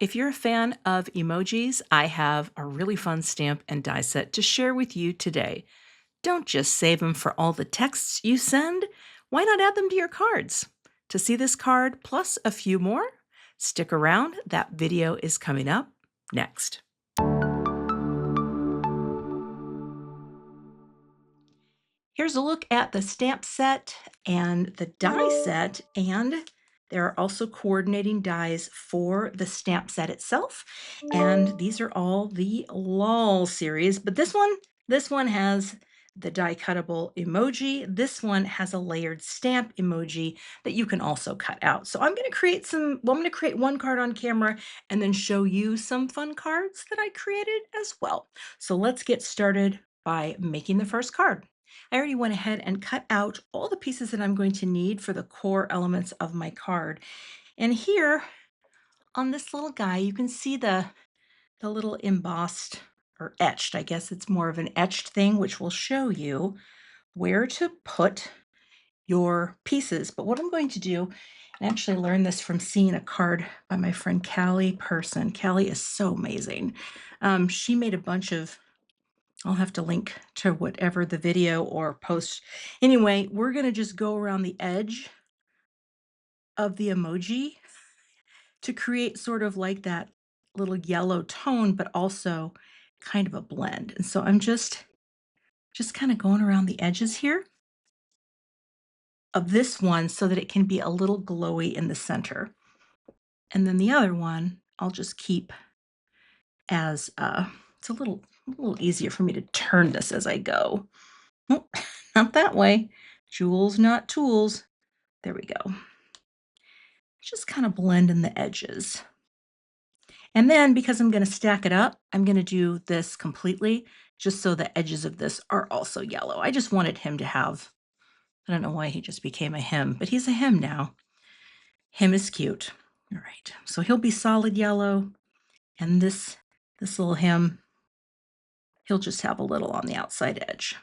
If you're a fan of emojis, I have a really fun stamp and die set to share with you today. Don't just save them for all the texts you send. Why not add them to your cards? To see this card plus a few more, stick around. That video is coming up next. Here's a look at the stamp set and the die set, and there are also coordinating dies for the stamp set itself. And these are all the LOL series, but this one has the die cuttable emoji. This one has a layered stamp emoji that you can also cut out. So I'm going to create one card on camera and then show you some fun cards that I created as well. So let's get started by making the first card. I already went ahead and cut out all the pieces that I'm going to need for the core elements of my card. And here on this little guy, you can see the little embossed or etched, I guess it's more of an etched thing, which will show you where to put your pieces. But what I'm going to do, and I actually learned this from seeing a card by my friend Callie Person. Callie is so amazing. She made a bunch of, I'll have to link to whatever the video or post. Anyway, we're going to just go around the edge of the emoji to create sort of like that little yellow tone, but also kind of a blend. And so I'm just kind of going around the edges here of this one so that it can be a little glowy in the center. And then the other one, I'll just keep as it's a little easier for me to turn this as I go. Oh, not that way. Jewels, not tools. There we go. Just kind of blend in the edges. And then because I'm going to stack it up, I'm going to do this completely just so the edges of this are also yellow. I just wanted him to have, I don't know why he just became a him, but he's a him now. Him is cute. All right. So he'll be solid yellow. And this little him, he'll just have a little on the outside edge.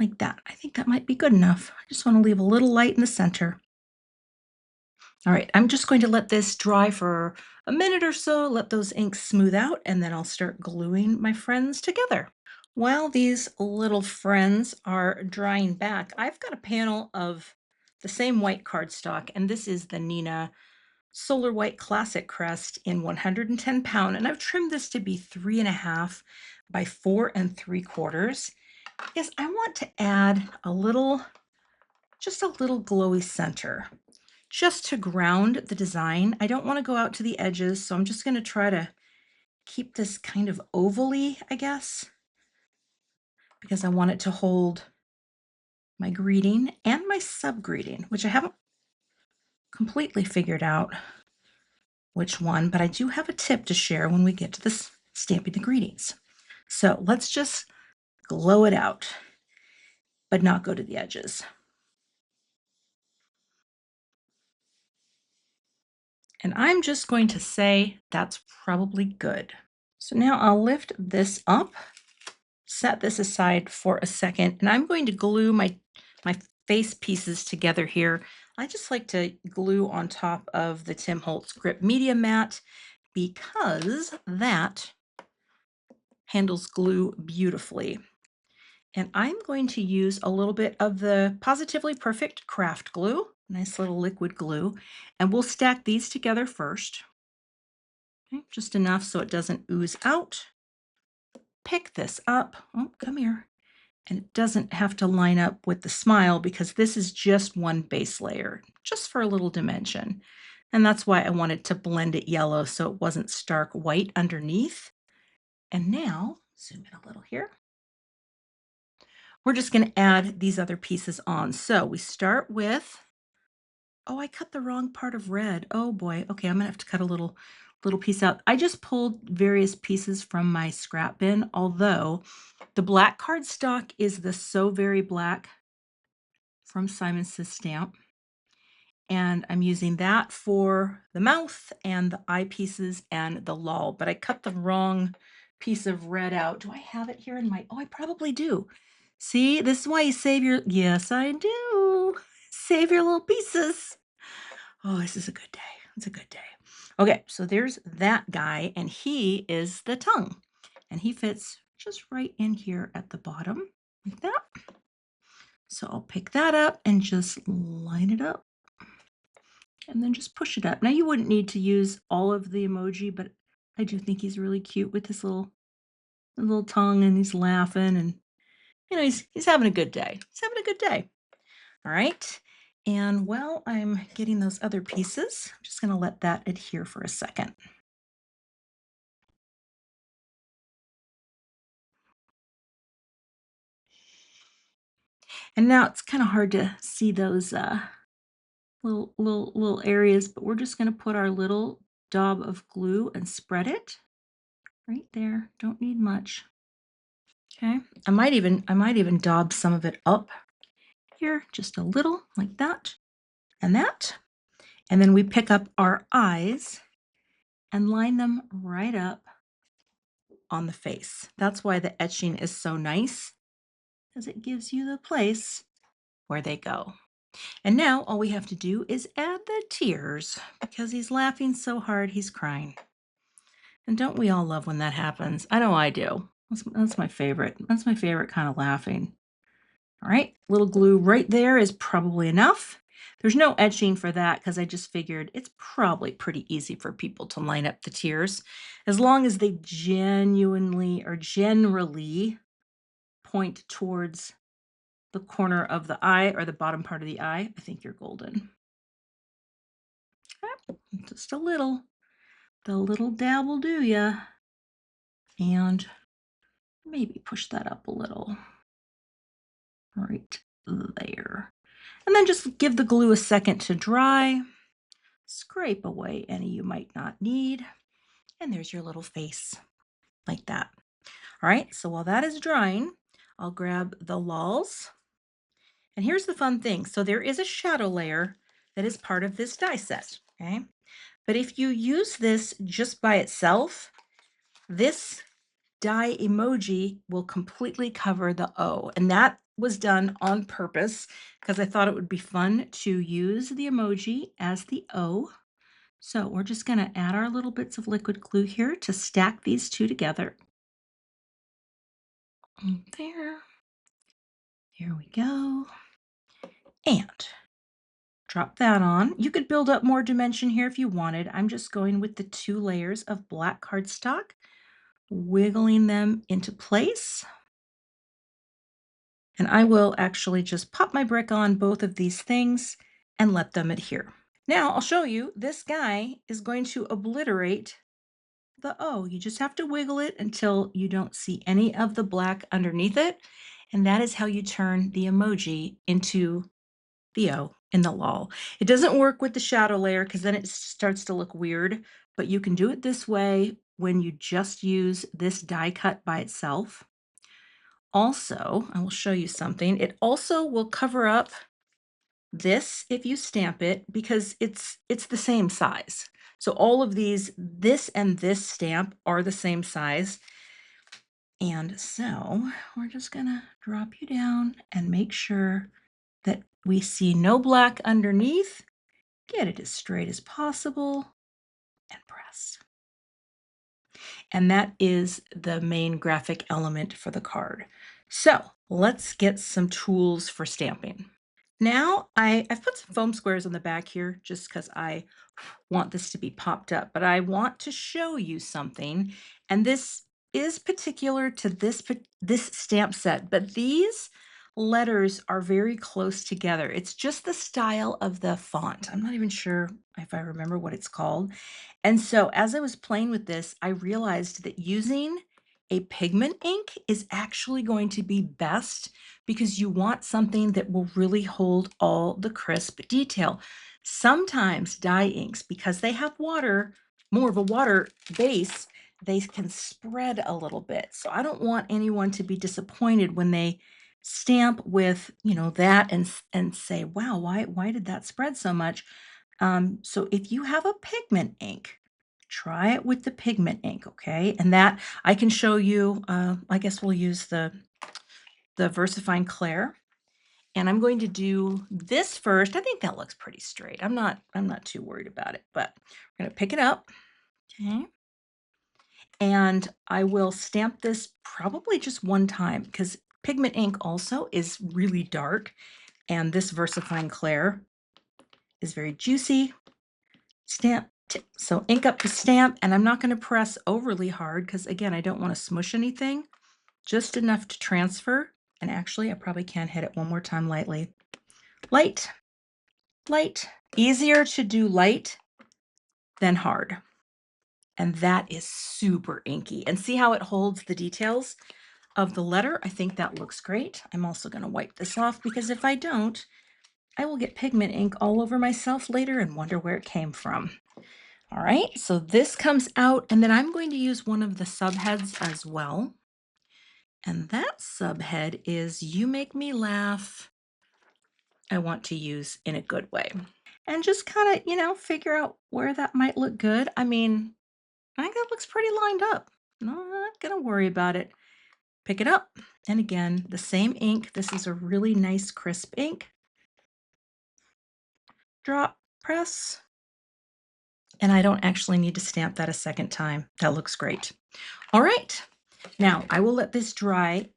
Like that. I think that might be good enough. I just want to leave a little light in the center. All right, I'm just going to let this dry for a minute or so, let those inks smooth out, and then I'll start gluing my friends together. While these little friends are drying back, I've got a panel of the same white cardstock, and this is the Nina Solar White Classic Crest in 110 pound, and I've trimmed this to be 3.5 by 4 3/4. Yes, I want to add just a little glowy center, just to ground the design. I don't want to go out to the edges, so I'm just going to try to keep this kind of ovally, I guess, because I want it to hold my greeting and my sub-greeting, which I haven't completely figured out which one, but I do have a tip to share when we get to this stamping the greetings. So let's just glow it out, but not go to the edges. And I'm just going to say that's probably good. So now I'll lift this up, set this aside for a second, and I'm going to glue my face pieces together here. I just like to glue on top of the Tim Holtz Grip Media Mat because that handles glue beautifully. And I'm going to use a little bit of the Positively Perfect craft glue, nice little liquid glue, and we'll stack these together first. Okay, just enough so it doesn't ooze out. Pick this up. Oh, come here. And it doesn't have to line up with the smile because this is just one base layer, just for a little dimension. And that's why I wanted to blend it yellow so it wasn't stark white underneath. And now, zoom in a little here. We're just going to add these other pieces on. So we start with, oh, I cut the wrong part of red. Oh boy. Okay, I'm going to have to cut a little piece out. I just pulled various pieces from my scrap bin, although the black cardstock is the So Very Black from Simon Says Stamp. And I'm using that for the mouth and the eye pieces and the lull, but I cut the wrong piece of red out. Do I have it here in my, oh, I probably do. See, this is why you save your, yes, I do. Save your little pieces. Oh, this is a good day. It's a good day. Okay, so there's that guy, and he is the tongue. And he fits just right in here at the bottom, like that. So I'll pick that up and just line it up and then just push it up. Now you wouldn't need to use all of the emoji, but I do think he's really cute with his little tongue, and he's laughing, and he's having a good day. He's having a good day. All right. And while I'm getting those other pieces, I'm just going to let that adhere for a second. And now it's kind of hard to see those little areas, but we're just going to put our little daub of glue and spread it right there. Don't need much. Okay. I might even daub some of it up here, just a little like that and that. And then we pick up our eyes and line them right up on the face. That's why the etching is so nice, because it gives you the place where they go. And now all we have to do is add the tears, because he's laughing so hard he's crying. And don't we all love when that happens? I know I do. That's my favorite. That's my favorite kind of laughing. All right, little glue right there is probably enough. There's no etching for that because I just figured it's probably pretty easy for people to line up the tears. As long as they genuinely or generally point towards the corner of the eye or the bottom part of the eye, I think you're golden. Okay, just a little. The little dab will do ya. And maybe push that up a little. Right there. And then just give the glue a second to dry. Scrape away any you might not need. And there's your little face, like that. All right, so while that is drying, I'll grab the lols. And here's the fun thing. So there is a shadow layer that is part of this die set, okay? But if you use this just by itself, this die emoji will completely cover the O. And that was done on purpose because I thought it would be fun to use the emoji as the O. So we're just going to add our little bits of liquid glue here to stack these two together. There. Here we go. And drop that on. You could build up more dimension here if you wanted. I'm just going with the 2 layers of black cardstock, wiggling them into place. And I will actually just pop my brick on both of these things and let them adhere. Now I'll show you, this guy is going to obliterate the O. You just have to wiggle it until you don't see any of the black underneath it. And that is how you turn the emoji into the O in the lol. It doesn't work with the shadow layer because then it starts to look weird, but you can do it this way when you just use this die cut by itself. Also, I will show you something. It also will cover up this if you stamp it because it's the same size. So all of these, this and this stamp are the same size. And so we're just gonna drop you down and make sure that we see no black underneath. Get it as straight as possible and press. And that is the main graphic element for the card. So let's get some tools for stamping. Now I've put some foam squares on the back here just because I want this to be popped up, but I want to show you something. And this is particular to this stamp set, but these letters are very close together. It's just the style of the font. I'm not even sure if I remember what it's called. And so as I was playing with this, I realized that using a pigment ink is actually going to be best because you want something that will really hold all the crisp detail. Sometimes dye inks, because they have water, more of a water base, they can spread a little bit. So I don't want anyone to be disappointed when they stamp with, that and say, wow, why did that spread so much? So if you have a pigment ink, try it with the pigment ink, okay? And that I can show you, I guess we'll use the VersaFine Clair. And I'm going to do this first. I think that looks pretty straight. I'm not too worried about it, but we're going to pick it up. Okay. And I will stamp this probably just one time because pigment ink also is really dark. And this VersaFine Clair is very juicy. Stamp. So ink up the stamp, and I'm not going to press overly hard because again, I don't want to smush anything. Just enough to transfer. And actually, I probably can hit it one more time lightly. Light, light. Easier to do light than hard. And that is super inky. And see how it holds the details of the letter? I think that looks great. I'm also going to wipe this off because if I don't, I will get pigment ink all over myself later and wonder where it came from. All right, so this comes out, and then I'm going to use one of the subheads as well. And that subhead is "You Make Me Laugh." I want to use in a good way. And just kind of, figure out where that might look good. I mean, I think that looks pretty lined up. No, I'm not going to worry about it. Pick it up. And again, the same ink. This is a really nice crisp ink. Drop, press. And I don't actually need to stamp that a second time. That looks great. All right. Now I will let this dry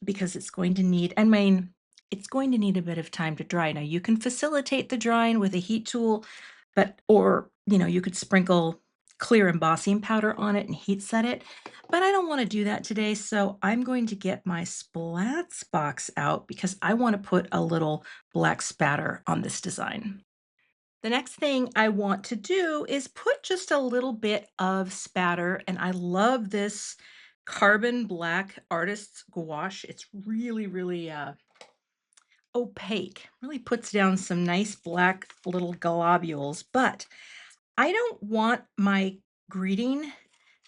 because it's going to need, it's going to need a bit of time to dry. Now you can facilitate the drying with a heat tool, or you could sprinkle clear embossing powder on it and heat set it. But I don't want to do that today, so I'm going to get my splats box out because I want to put a little black spatter on this design. The next thing I want to do is put just a little bit of spatter, and I love this carbon black artist's gouache. It's really, really opaque, really puts down some nice black little globules, but I don't want my greeting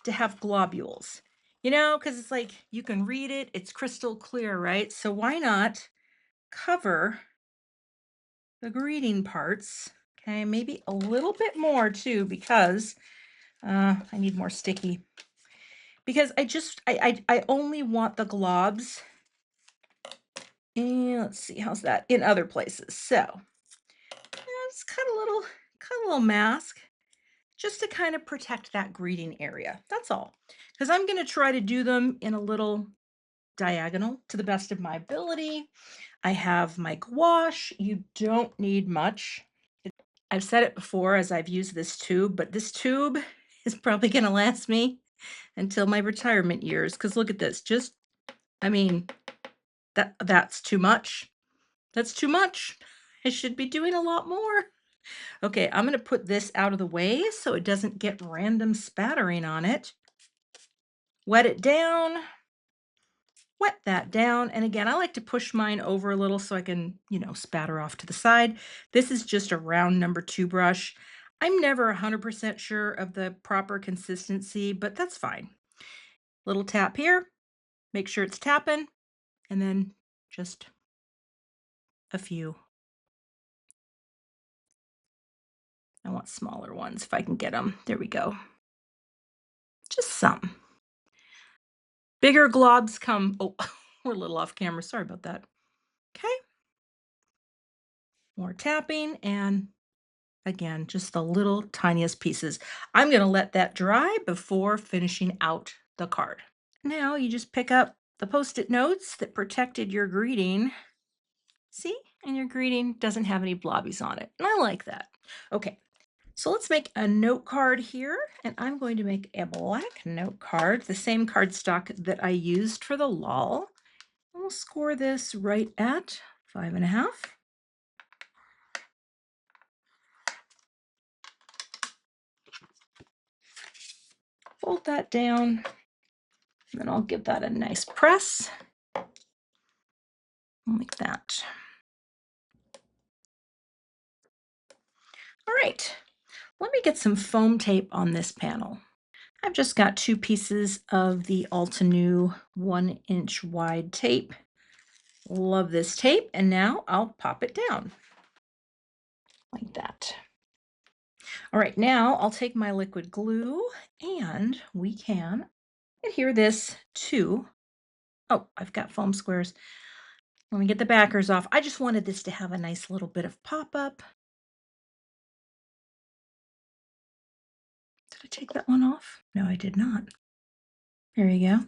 to have globules, because it's like you can read it, it's crystal clear, right? So why not cover the greeting parts? Okay, maybe a little bit more too, because I need more sticky. Because I only want the globs. And let's see, how's that in other places? So just cut a little mask just to kind of protect that greeting area. That's all. Because I'm going to try to do them in a little diagonal to the best of my ability. I have my gouache. You don't need much. I've said it before as I've used this tube, but this tube is probably going to last me until my retirement years. Because look at this. I mean, that's too much. That's too much. I should be doing a lot more. Okay, I'm going to put this out of the way so it doesn't get random spattering on it. Wet it down. Wet that down. And again, I like to push mine over a little so I can, spatter off to the side. This is just a round number 2 brush. I'm never 100% sure of the proper consistency, but that's fine. Little tap here. Make sure it's tapping. And then just a few. I want smaller ones if I can get them. There we go. Just some. Bigger globs come. Oh, we're a little off camera. Sorry about that. Okay. More tapping, and again, just the little tiniest pieces. I'm going to let that dry before finishing out the card. Now you just pick up the Post-it notes that protected your greeting. See? And your greeting doesn't have any blobbies on it. And I like that. Okay. So let's make a note card here, and I'm going to make a black note card, the same cardstock that I used for the lol. We'll score this right at 5.5. Fold that down, and then I'll give that a nice press, like that. All right, let me get some foam tape on this panel. I've just got 2 pieces of the Altenew 1-inch wide tape. Love this tape, and now I'll pop it down like that. All right, now I'll take my liquid glue and we can adhere this to, oh, I've got foam squares. Let me get the backers off. I just wanted this to have a nice little bit of pop-up. Did I take that one off? No, I did not. There you go.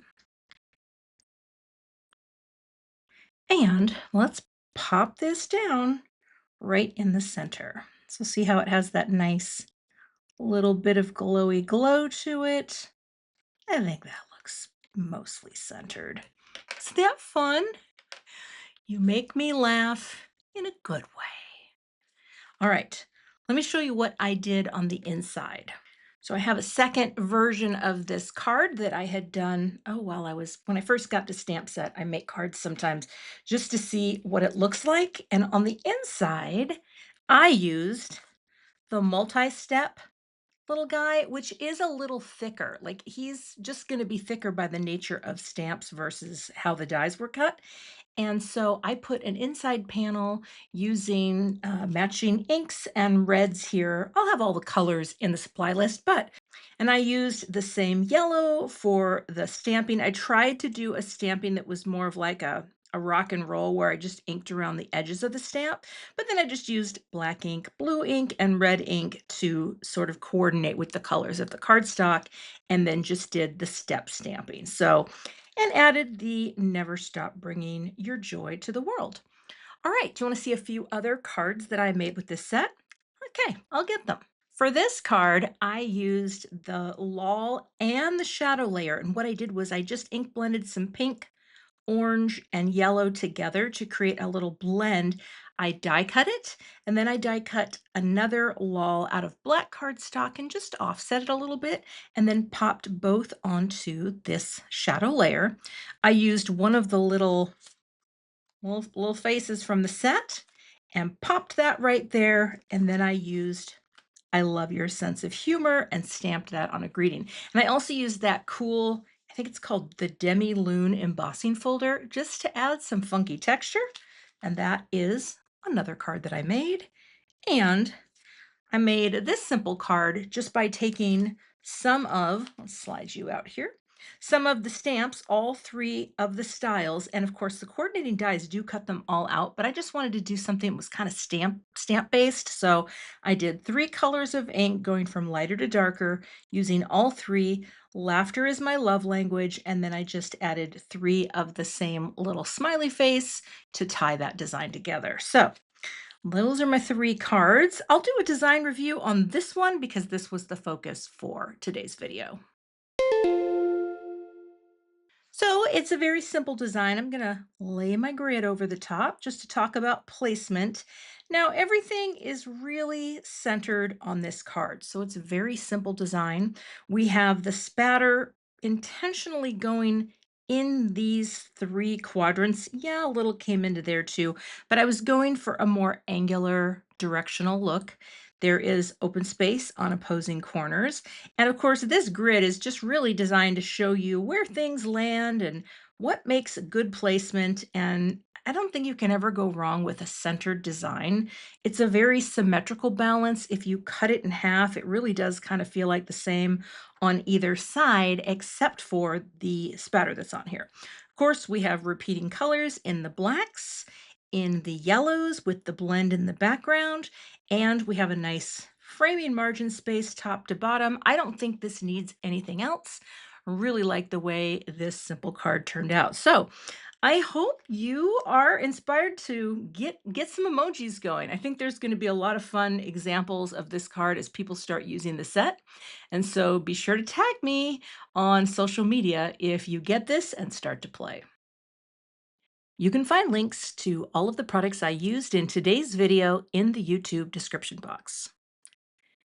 And let's pop this down right in the center. So see how it has that nice little bit of glowy glow to it. I think that looks mostly centered. Isn't that fun? You make me laugh in a good way. All right, let me show you what I did on the inside. So I have a second version of this card that I had done, oh, when I first got to stamp set, I make cards sometimes just to see what it looks like. And on the inside, I used the multi-step little guy, which is a little thicker. Like he's just going to be thicker by the nature of stamps versus how the dies were cut. And so I put an inside panel using matching inks and reds here. I'll have all the colors in the supply list, and I used the same yellow for the stamping. I tried to do a stamping that was more of like a rock and roll where I just inked around the edges of the stamp, but then I just used black ink, blue ink, and red ink to sort of coordinate with the colors of the cardstock, and then just did the step stamping. So, and added the never stop bringing your joy to the world. All right, do you want to see a few other cards that I made with this set? Okay, I'll get them. For this card, I used the Lol and the shadow layer. And what I did was I just ink blended some pink, orange, and yellow together to create a little blend. I die cut it, and then I die cut another Lol out of black cardstock and just offset it a little bit, and then popped both onto this shadow layer. I used one of the little faces from the set and popped that right there, and then I used I love your sense of humor and stamped that on a greeting. And I also used that cool, I think it's called the Demi Loon embossing folder, just to add some funky texture. And that is another card that I made. And I made this simple card just by taking let's slide you out here, some of the stamps, all three of the styles. And of course, the coordinating dies do cut them all out, but I just wanted to do something that was kind of stamp based. So I did 3 colors of ink going from lighter to darker using all three. Laughter is my love language. And then I just added 3 of the same little smiley face to tie that design together. So those are my 3 cards. I'll do a design review on this one because this was the focus for today's video. So it's a very simple design. I'm going to lay my grid over the top just to talk about placement. Now, everything is really centered on this card. So it's a very simple design. We have the spatter intentionally going in these 3 quadrants. Yeah, a little came into there too, but I was going for a more angular directional look. There is open space on opposing corners. And of course, this grid is just really designed to show you where things land and what makes a good placement. And I don't think you can ever go wrong with a centered design. It's a very symmetrical balance. If you cut it in half, it really does kind of feel like the same on either side, except for the spatter that's on here. Of course, we have repeating colors in the blacks, in the yellows with the blend in the background, and we have a nice framing margin space top to bottom. I don't think this needs anything else. Really like the way this simple card turned out. So I hope you are inspired to get some emojis going. I think there's going to be a lot of fun examples of this card as people start using the set. And so be sure to tag me on social media if you get this and start to play. You can find links to all of the products I used in today's video in the YouTube description box.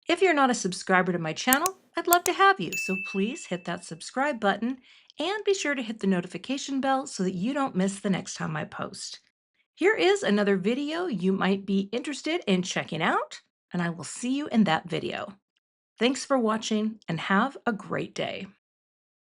If you're not a subscriber to my channel, I'd love to have you, so please hit that subscribe button and be sure to hit the notification bell so that you don't miss the next time I post. Here is another video you might be interested in checking out, and I will see you in that video. Thanks for watching and have a great day.